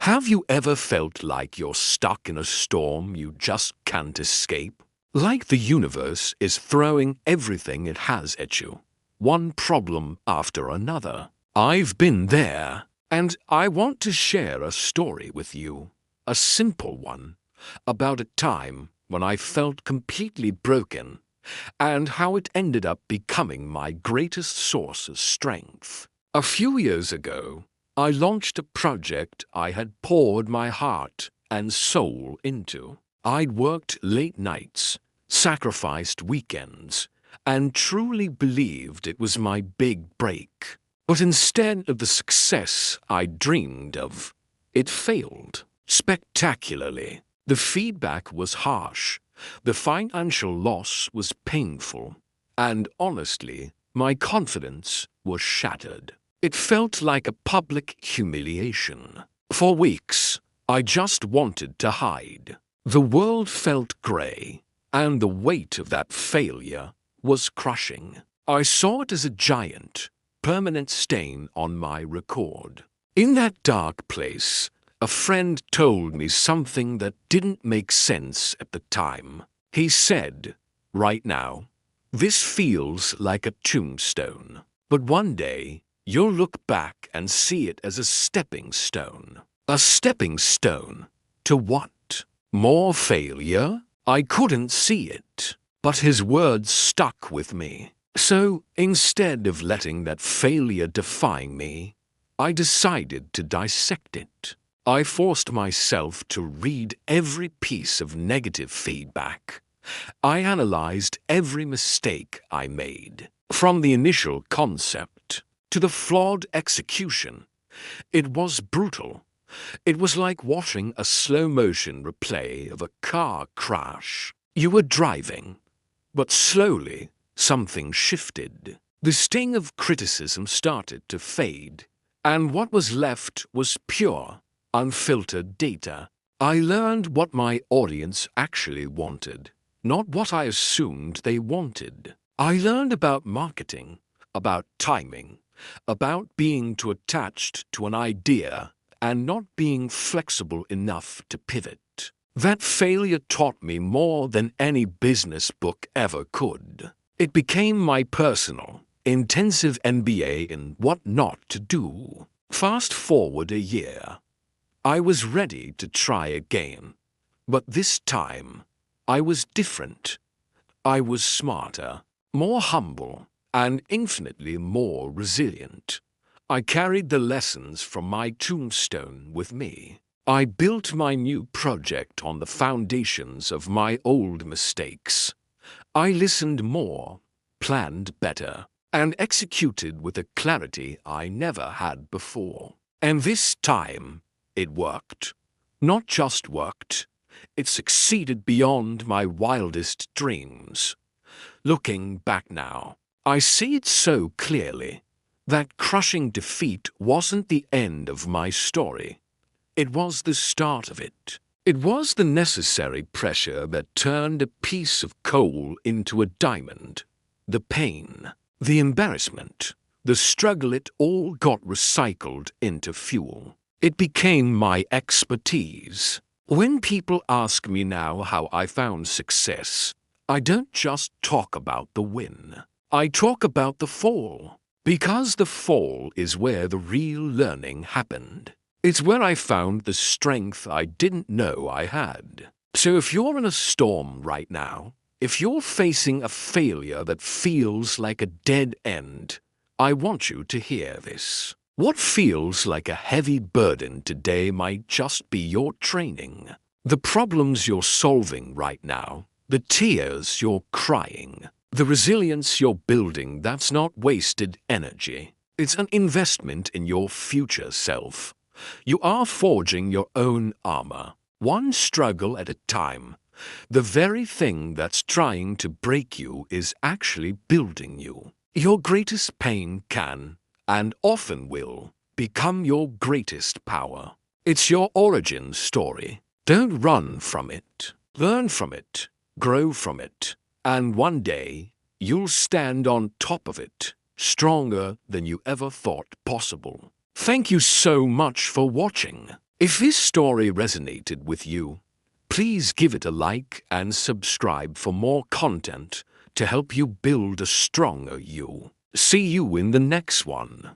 Have you ever felt like you're stuck in a storm you just can't escape? Like the universe is throwing everything it has at you, one problem after another. I've been there, and I want to share a story with you, a simple one, about a time when I felt completely broken and how it ended up becoming my greatest source of strength. A few years ago, I launched a project I had poured my heart and soul into. I'd worked late nights, sacrificed weekends, and truly believed it was my big break. But instead of the success I dreamed of, it failed spectacularly. The feedback was harsh, the financial loss was painful, and honestly, my confidence was shattered. It felt like a public humiliation. For weeks, I just wanted to hide. The world felt grey, and the weight of that failure was crushing. I saw it as a giant, permanent stain on my record. In that dark place, a friend told me something that didn't make sense at the time. He said, "Right now, this feels like a tombstone, but one day you'll look back and see it as a stepping stone." A stepping stone? To what? More failure? I couldn't see it, but his words stuck with me. So instead of letting that failure define me, I decided to dissect it. I forced myself to read every piece of negative feedback. I analyzed every mistake I made, from the initial concept to the flawed execution. It was brutal. It was like watching a slow-motion replay of a car crash. You were driving, but slowly something shifted. The sting of criticism started to fade, and what was left was pure, unfiltered data. I learned what my audience actually wanted, not what I assumed they wanted. I learned about marketing, about timing, about being too attached to an idea and not being flexible enough to pivot. That failure taught me more than any business book ever could. It became my personal, intensive MBA in what not to do. Fast forward a year. I was ready to try again, but this time I was different. I was smarter, more humble, and infinitely more resilient. I carried the lessons from my tombstone with me. I built my new project on the foundations of my old mistakes. I listened more, planned better, and executed with a clarity I never had before. And this time, it worked. Not just worked, it succeeded beyond my wildest dreams. Looking back now, I see it so clearly. That crushing defeat wasn't the end of my story. It was the start of it. It was the necessary pressure that turned a piece of coal into a diamond. The pain, the embarrassment, the struggle, it all got recycled into fuel. It became my expertise. When people ask me now how I found success, I don't just talk about the win. I talk about the fall. Because the fall is where the real learning happened. It's where I found the strength I didn't know I had. So if you're in a storm right now, if you're facing a failure that feels like a dead end, I want you to hear this. What feels like a heavy burden today might just be your training. The problems you're solving right now, the tears you're crying, the resilience you're building, that's not wasted energy. It's an investment in your future self. You are forging your own armor, one struggle at a time. The very thing that's trying to break you is actually building you. Your greatest pain can, and often will, become your greatest power. It's your origin story. Don't run from it. Learn from it. Grow from it. And one day, you'll stand on top of it, stronger than you ever thought possible. Thank you so much for watching. If this story resonated with you, please give it a like and subscribe for more content to help you build a stronger you. See you in the next one.